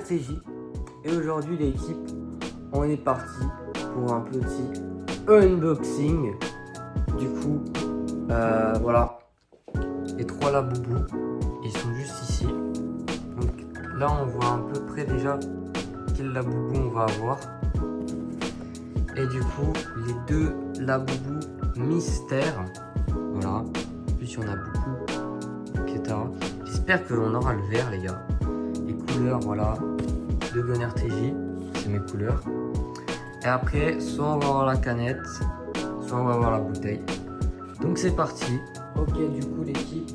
RTJ. Et aujourd'hui l'équipe, on est parti pour un petit unboxing. Du coup, voilà, les 3 Labubu, ils sont juste ici. Donc là on voit à peu près déjà quel Labubu on va avoir. Et du coup, les 2 Labubu mystères. Voilà, en plus il y en a beaucoup, etc. J'espère que l'on aura le vert, les gars. Les couleurs, voilà, de Gun RTJ, c'est mes couleurs. Et après, soit on va avoir la canette, soit on va avoir la bouteille. Donc c'est parti. Ok, du coup l'équipe,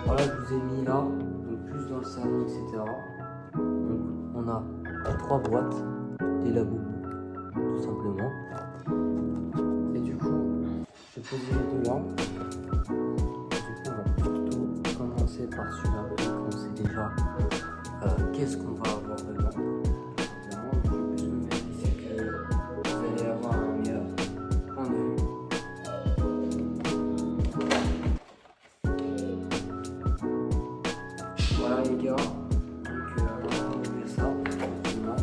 voilà, je vous ai mis là, donc plus dans le salon, etc. Donc on a 3 boîtes, des Labubu, tout simplement. Et du coup, je vais poser les 2 là. Du coup, on va plutôt commencer par celui-là, donc on sait déjà qu'est-ce qu'on va avoir dedans. Je vais plus me mettre ici que vous allez avoir un meilleur point de vue. Voilà les gars, donc on va ouvrir ça rapidement.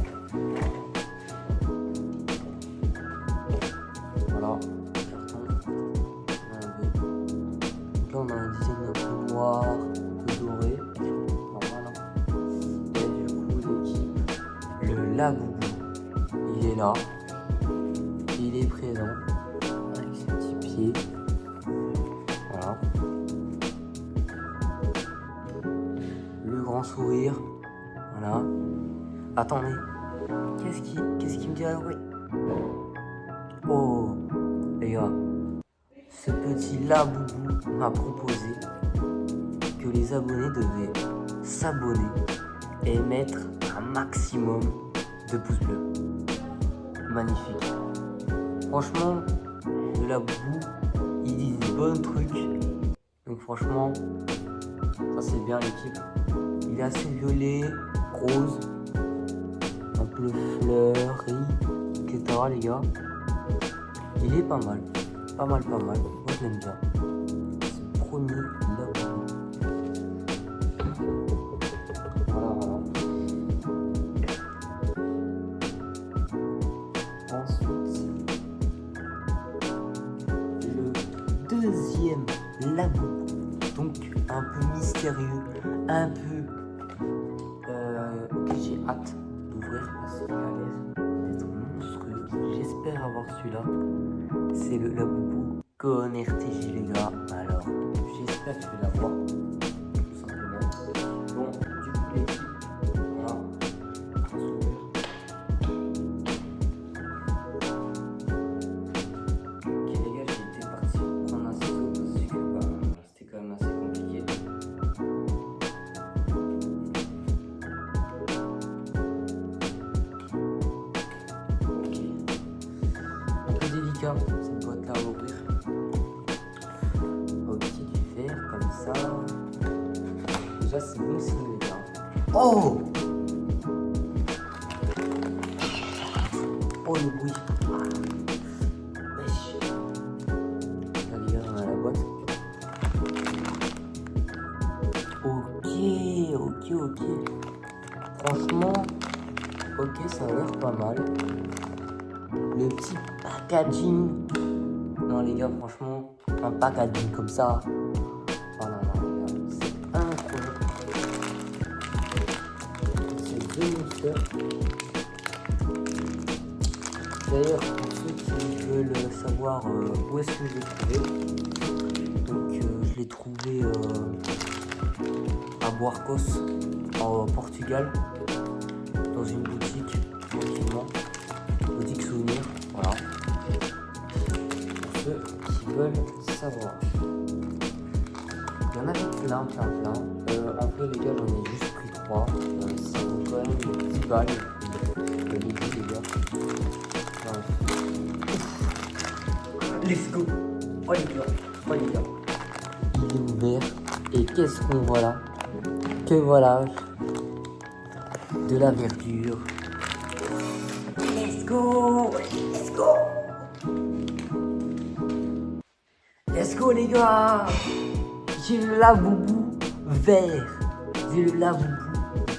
Voilà, carton. Donc là on a un design un peu noir, un peu doré. Voilà. Et du coup l'équipe, le Labubu, il est là. Il est présent avec ses petits pieds. Voilà. Le grand sourire. Voilà. Attendez. Qu'est-ce qui me dit oui? Oh, les gars. Ce petit Labubu m'a proposé que les abonnés devaient s'abonner et mettre un maximum de pouces bleus. Magnifique. Franchement, le Labubu, il dit des bons trucs. Donc franchement, ça c'est bien l'équipe. Il est assez violet, rose, un peu fleuri, etc. les gars. Il est pas mal. Pas mal. Moi je l'aime bien. C'est le premier Labubu. Voilà. Ensuite, le deuxième Labubu, donc un peu mystérieux, un peu que j'ai hâte d'ouvrir parce qu'il a l'air d'être monstrueux. J'espère avoir celui-là. C'est le Labubu Gun RTJ les gars. Alors, j'espère que je vais l'avoir tout simplement. Bon, du coup l'équipe, voilà, on va s'ouvrir. Ok les gars, j'ai été parti prendre un ciseau parce que c'était quand même assez compliqué. Ok. Un peu délicat cette boîte là à ouvrir. Ok, du verre comme ça. Déjà c'est bon signe les gars. Oh! Oh le bruit. Wesh. Là les gars, on a la boîte. Ok. Franchement, ok, ça a l'air pas mal. Le petit packaging. Non les gars, franchement, un packaging comme ça. Oh non, les gars, c'est incroyable. C'est 2 mixeurs. D'ailleurs, pour ceux qui veulent savoir où est-ce que je l'ai trouvé, donc je l'ai trouvé à Boarcos, en Portugal, dans une boutique, tranquillement, boutique souvenir, voilà. Pour ceux qui veulent savoir. Il y en avait plein. En fait les gars, j'en ai juste pris 3. Ça vaut quand même 10 balles. Le midi les gars. Let's go. Oh les gars. Il est ouvert. Et qu'est-ce qu'on voit là? Que voilà. De la verdure. Let's go. Let's go les gars. J'ai le Labubu vert. J'ai le Labubu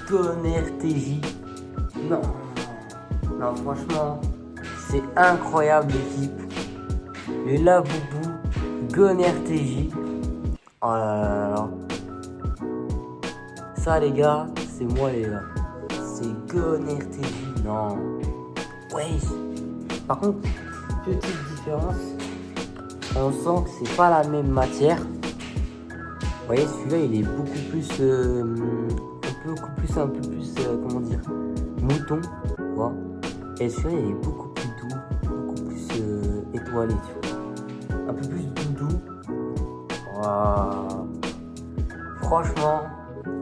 Gun RTJ Non, non, franchement, c'est incroyable l'équipe. Le Labubu Gun RTJ. Oh là là là. Ça les gars, c'est moi les gars. C'est Gun RTJ. Non. Ouais. Par contre, petite différence. On sent que c'est pas la même matière. Vous voyez, celui-là il est beaucoup plus un peu plus comment dire, mouton, tu vois. Et celui-là il est beaucoup plus doux, beaucoup plus étoilé, tu vois. Un peu plus doudou. Wow. Franchement,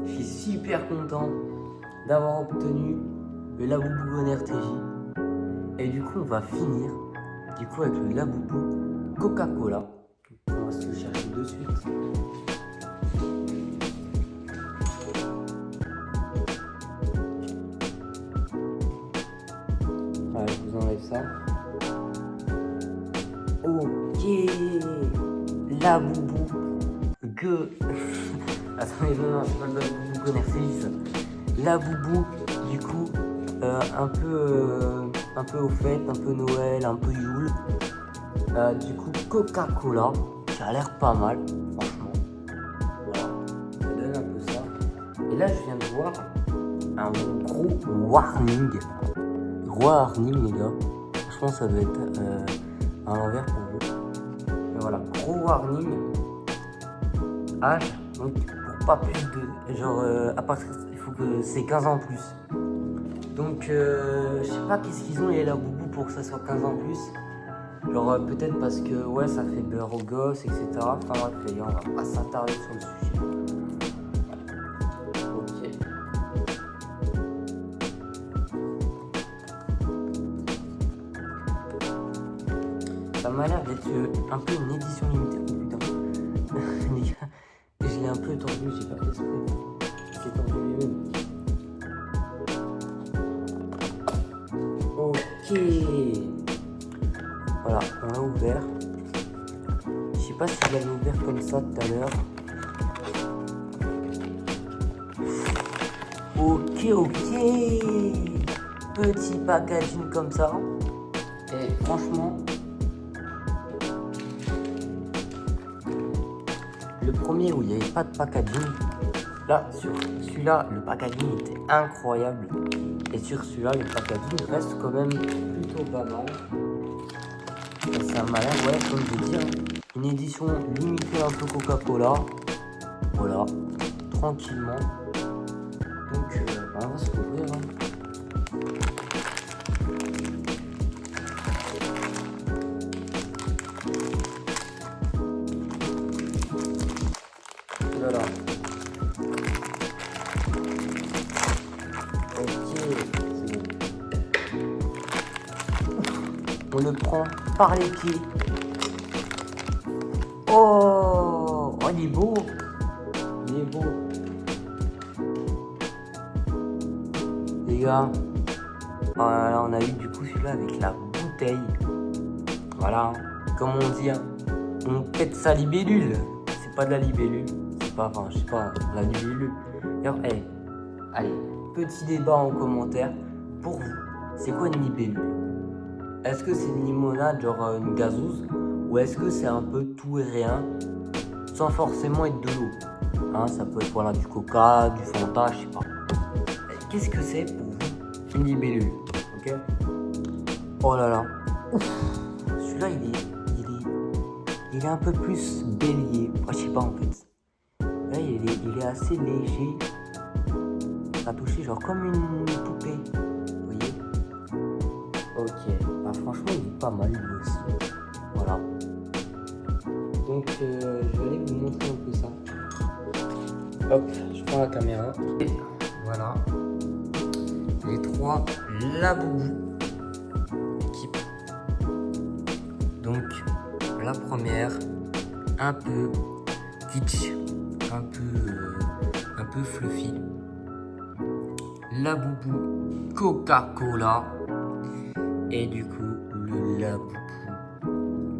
je suis super content d'avoir obtenu le Labubu Gun RTJ. Et du coup, on va finir avec le Labubu Coca-Cola. On va se le chercher de suite. Allez, je vous enlève ça. Ok, Labubu Gun. Attendez, non, c'est pas le Labubu Gun RTJ ça. Labubu, du coup, un peu au fait, un peu Noël, un peu Yule. Du coup, Coca-Cola, ça a l'air pas mal, franchement. Voilà, ça donne un peu ça. Et là, je viens de voir un gros warning. Warning, les gars. Franchement, ça doit être à l'envers pour vous. Mais voilà, gros warning. Âge, donc pour pas plus de. Genre, à partir. Il faut que c'est 15 ans en plus. Donc, je sais pas qu'est-ce qu'ils ont les Labubu pour que ça soit 15 ans en plus. Genre, peut-être parce que, ouais, ça fait beurre aux gosses, etc. Enfin, bref, les gars, on va pas s'attarder sur le sujet. Ok. Ça m'a l'air d'être un peu une édition limitée. Oh putain. Les gars, je l'ai un peu tordu, j'ai pas fait exprès. C'est tordu lui-même. Ok. Voilà, on l'a ouvert. Je sais pas si je l'avais ouvert comme ça tout à l'heure. Ok. Petit packaging comme ça. Et franchement, le premier où il n'y avait pas de packaging, là, sur celui-là, le packaging était incroyable. Et sur celui-là, le packaging reste quand même plutôt pas mal. Et ça m'a l'air, ouais, comme je veux dire, une édition limitée un peu Coca-Cola. Voilà, tranquillement. Donc, on va se l'ouvrir. Hein. Voilà. Ok, c'est bon. On le prend par les pieds. Oh, il est beau. Il est beau. Les gars, on a eu du coup celui-là avec la bouteille. Voilà, comme on dit, hein, on pète sa libellule. C'est pas de la libellule. C'est pas, enfin, je sais pas, la libellule. D'ailleurs, hey, allez, petit débat en commentaire. Pour vous, c'est quoi une libellule? Est-ce que c'est une limonade, genre une gazeuse? Ou est-ce que c'est un peu tout et rien, sans forcément être de l'eau? Hein, ça peut être voilà, du coca, du fanta, je sais pas. Qu'est-ce que c'est pour vous une libellule? Ok. Oh là là. Celui-là, il est un peu plus bélier. Oh, je sais pas en fait. Là, il est assez léger. Ça a touché genre comme une poupée. Vous voyez? Ok. Bah, franchement, il est pas mal lui aussi. Voilà. Donc, je vais aller vous montrer un peu ça. Hop, je prends la caméra. Et voilà. Les 3 Labubu équipe. Donc, la première, un peu kitsch, un peu fluffy. Labubu Coca-Cola. Et du coup, le Labubu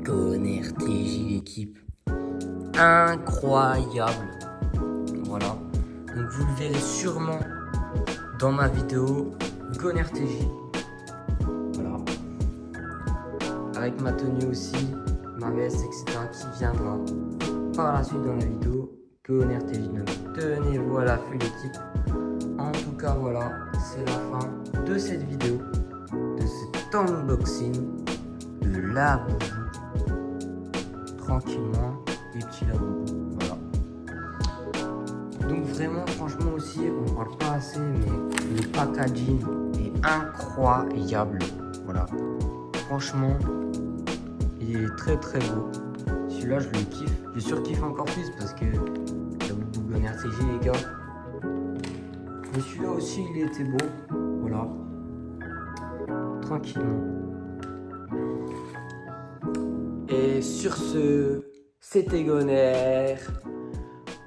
Gun RTJ l'équipe. Incroyable. Voilà. Donc vous le verrez sûrement dans ma vidéo Gon RTJ. Voilà. Avec ma tenue aussi, ma veste, etc. qui viendra par la suite dans la vidéo. Gon RTJ 9. Tenez-vous à l'affût l'équipe. En tout cas voilà, c'est la fin de cette vidéo, de cet unboxing de la boubou. Tranquillement, les petits la boubou. Voilà. Donc vraiment, franchement aussi, on ne parle pas assez, mais le packaging est incroyable. Voilà. Franchement, il est très très beau. Celui-là, je le kiffe. Je surkiffe encore plus parce que la boubou Gon RTJ, les gars. Mais celui-là aussi, il était beau. Voilà. Tranquillement. Et sur ce, c'était Gon R.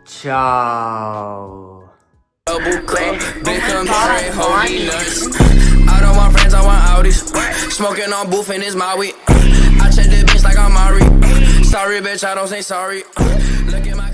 Ciao. Double cup, become straight, holy nuts. I don't want friends, I want Audis. Smoking on booth and it's my weed. I check the bitch like I'm Mari. Sorry, bitch, I don't say sorry. Look at my